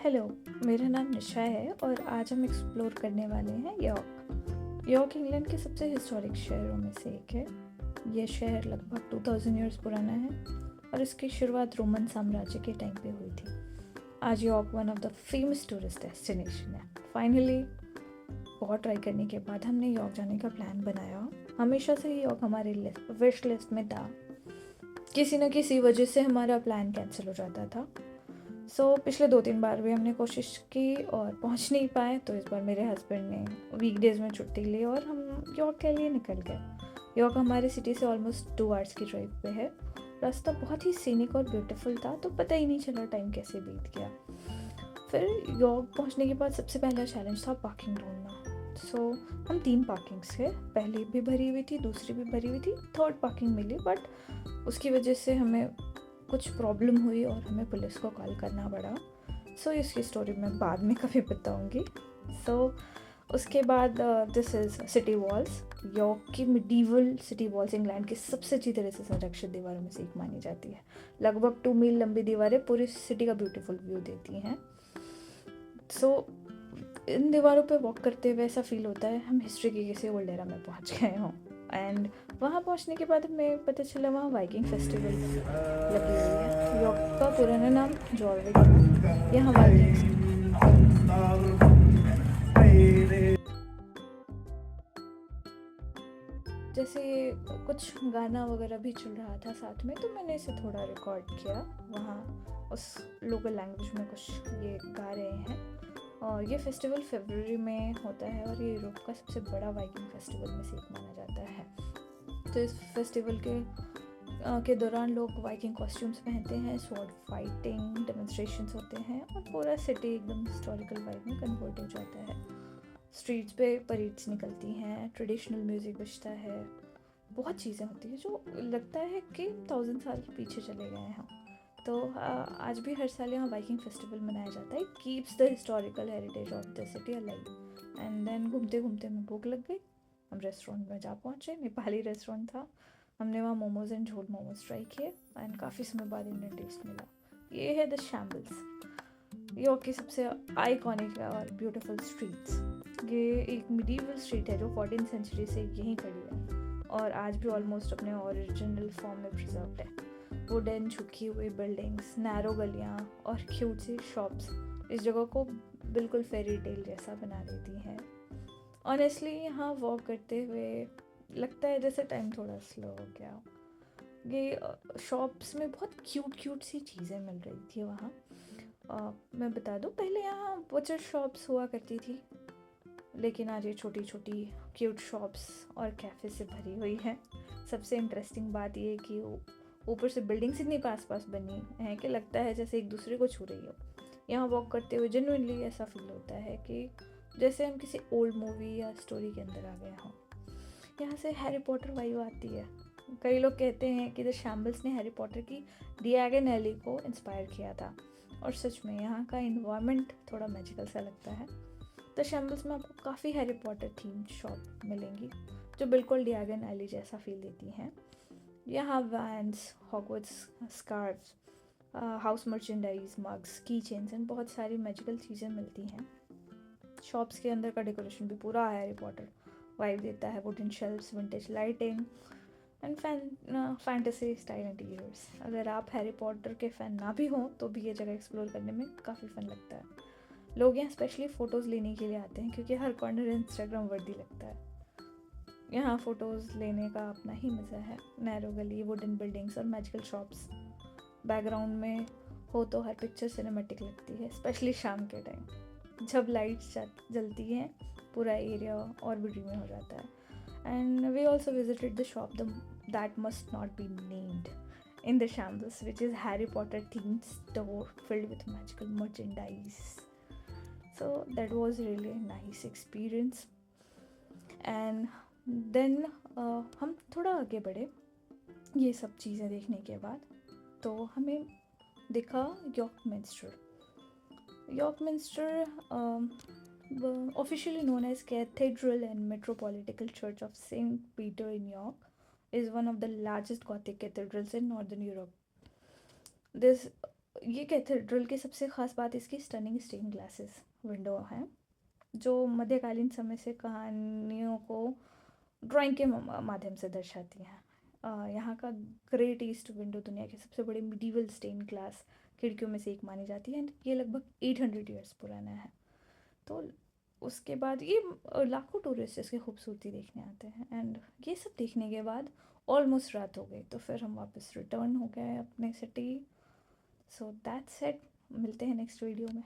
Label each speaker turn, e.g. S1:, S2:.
S1: Hello, मेरा नाम निशा है और आज हम एक्सप्लोर करने वाले हैं यॉर्क। यॉर्क इंग्लैंड के सबसे हिस्टोरिक शहरों में से एक है। यह शहर लगभग 2000 ईयर्स पुराना है और इसकी शुरुआत रोमन साम्राज्य के टाइम पे हुई थी। आज York one of the famous tourist destination है। फाइनली बहुत ट्राई करने के बाद हमने यॉर्क जाने का प्लान बनाया। हमेशा से ही यॉर्क हमारे विश लिस्ट में था। किसी न किसी वजह से हमारा प्लान कैंसिल हो जाता था। पिछले 2-3 बार भी हमने कोशिश की और पहुंच नहीं पाए, तो इस बार मेरे हस्बैंड ने वीकडेज़ में छुट्टी ली और हम यॉर्क के लिए निकल गए। यॉर्क हमारे सिटी से ऑलमोस्ट 2 आवर्स की ड्राइव पे है। रास्ता बहुत ही सीनिक और ब्यूटीफुल था, तो पता ही नहीं चला टाइम कैसे बीत गया। फिर यॉर्क पहुंचने के बाद सबसे पहला चैलेंज था पार्किंग ढूंढना। हम 3 पार्किंग्स थे, पहली भी भरी हुई थी, दूसरी भी भरी हुई थी, थर्ड पार्किंग मिली, बट उसकी वजह से हमें कुछ प्रॉब्लम हुई और हमें पुलिस को कॉल करना पड़ा। इसकी स्टोरी मैं बाद में कभी बताऊंगी। उसके बाद this is city walls. York की मिडीवल सिटी वॉल्स इंग्लैंड की सबसे अच्छी तरह से संरक्षित दीवारों में से एक मानी जाती है। लगभग 2 मील लंबी दीवारें पूरी सिटी का ब्यूटीफुल व्यू देती हैं। इन दीवारों पे वॉक करते हुए ऐसा फील होता है हम हिस्ट्री के किसी ओल्ड एरा में पहुंच गए हों। एंड वहाँ पहुँचने के बाद हमें पता चला वहाँ वाइकिंग फेस्टिवल लगी हुई है। यॉर्क का पुराना नाम जॉर्विक था। यहाँ वाइकिंग्स जैसे कुछ गाना वगैरह भी चल रहा था साथ में, तो मैंने इसे थोड़ा रिकॉर्ड किया। वहाँ उस लोकल लैंग्वेज में कुछ ये गा रहे हैं। और ये फेस्टिवल फरवरी में होता है और ये यूरोप का सबसे बड़ा वाइकिंग फेस्टिवल में से एक माना जाता है। तो इस फेस्टिवल के दौरान लोग वाइकिंग कॉस्ट्यूम्स पहनते हैं, स्वॉर्ड फाइटिंग डेमोन्स्ट्रेशंस होते हैं और पूरा सिटी एकदम हिस्टोरिकल वाइब में कन्वर्ट हो जाता है। स्ट्रीट्स पे परेड्स निकलती हैं, ट्रेडिशनल म्यूज़िक बजता है, बहुत चीज़ें होती हैं जो लगता है कि 1000 साल पीछे चले गए हैं। आज भी हर साल यहाँ वाइकिंग फेस्टिवल मनाया जाता है। Keeps the historical heritage of the city alive. And then घूमते घूमते हमें भूख लग गई। हम रेस्टोरेंट में जा पहुँचे। नेपाली रेस्टोरेंट था। हमने वहाँ मोमोज एंड झोल मोमोज ट्राई किए एंड काफ़ी समय बाद इंडियन टेस्ट मिला। ये है द शैम्बल्स, यॉर्क की सबसे आइकॉनिक और ब्यूटीफुल स्ट्रीट्स। ये एक मिडीवल स्ट्रीट है जो 14th सेंचुरी से यहीं खड़ी है और आज भी ऑलमोस्ट अपने ओरिजिनल फॉर्म में प्रिजर्व्ड है। वुडन झुकी हुई बिल्डिंग्स, नैरो गलियाँ और क्यूट सी शॉप्स इस जगह को बिल्कुल फेरी टेल जैसा बना देती हैं। ऑनेस्टली यहाँ वॉक करते हुए लगता है जैसे टाइम थोड़ा स्लो हो गया। ये शॉप्स में बहुत क्यूट सी चीज़ें मिल रही थी वहाँ। मैं बता दूँ, पहले यहाँ बचर शॉप्स हुआ करती थी, लेकिन आज ये छोटी छोटी क्यूट शॉप्स और कैफ़े से भरी हुई है। सबसे इंटरेस्टिंग बात ये कि ऊपर से बिल्डिंग्स इतनी पास पास बनी हैं कि लगता है जैसे एक दूसरे को छू रही हो। यहाँ वॉक करते हुए जेन्युइनली ऐसा फील होता है कि जैसे हम किसी ओल्ड मूवी या स्टोरी के अंदर आ गए हों। यहाँ से हैरी पॉटर वाइब आती है। कई लोग कहते हैं कि द शैम्बल्स ने हैरी पॉटर की डिएगन एली को इंस्पायर किया था, और सच में यहाँ का इन्वायरमेंट थोड़ा मैजिकल सा लगता है। द शैम्बल्स में आपको काफ़ी हैरी पॉटर थीम शॉप मिलेंगी जो बिल्कुल डिएगन एली जैसा फील देती हैं। यहाँ vans, Hogwarts scarfs, house merchandise, mugs, की चेन्स एंड बहुत सारी मैजिकल चीज़ें मिलती हैं। शॉप्स के अंदर का डेकोरेशन भी पूरा हैरी पॉटर वाइब देता है। Wooden shelves, vintage lighting and fantasy style interiors. अगर आप हैरी पॉटर के फ़ैन ना भी हों तो भी ये जगह एक्सप्लोर करने में काफ़ी फ़न लगता है। लोग यहाँ स्पेशली फ़ोटोज़ लेने के लिए आते हैं क्योंकि हर कॉर्नर इंस्टाग्राम वर्दी लगता है। यहाँ फ़ोटोज़ लेने का अपना ही मज़ा है। नैरो गली, वुडन बिल्डिंग्स और मैजिकल शॉप्स बैकग्राउंड में हो तो हर पिक्चर सिनेमेटिक लगती है, स्पेशली शाम के टाइम जब लाइट्स जलती हैं। पूरा एरिया और भी ड्रीमी हो जाता है। And we also visited the shop that must not be named in the Shambles, which is Harry Potter themed store filled with magical merchandise. So that was really a nice experience. And then हम थोड़ा आगे बढ़े ये सब चीज़ें देखने के बाद, तो हमें दिखा York Minster. York Minster officially known as Cathedral and Metropolitan Church of St. Peter in York, is one of the largest Gothic cathedrals in Northern Europe. This ये कैथेड्रल की सबसे ख़ास बात इसकी स्टनिंग स्टेन ग्लासेस विंडो हैं, जो मध्यकालीन समय से कहानियों को ड्राइंग के माध्यम से दर्शाती हैं। यहाँ का ग्रेट ईस्ट विंडो दुनिया के सबसे बड़े मिडीवल स्टेन ग्लास खिड़कियों में से एक मानी जाती है एंड ये लगभग 800 ईयर्स पुराना है। तो उसके बाद ये लाखों टूरिस्ट इसकी खूबसूरती देखने आते हैं एंड ये सब देखने के बाद ऑलमोस्ट रात हो गई, तो फिर हम वापस रिटर्न हो गए अपने सिटी। सो दैट्स इट, मिलते हैं नेक्स्ट वीडियो में।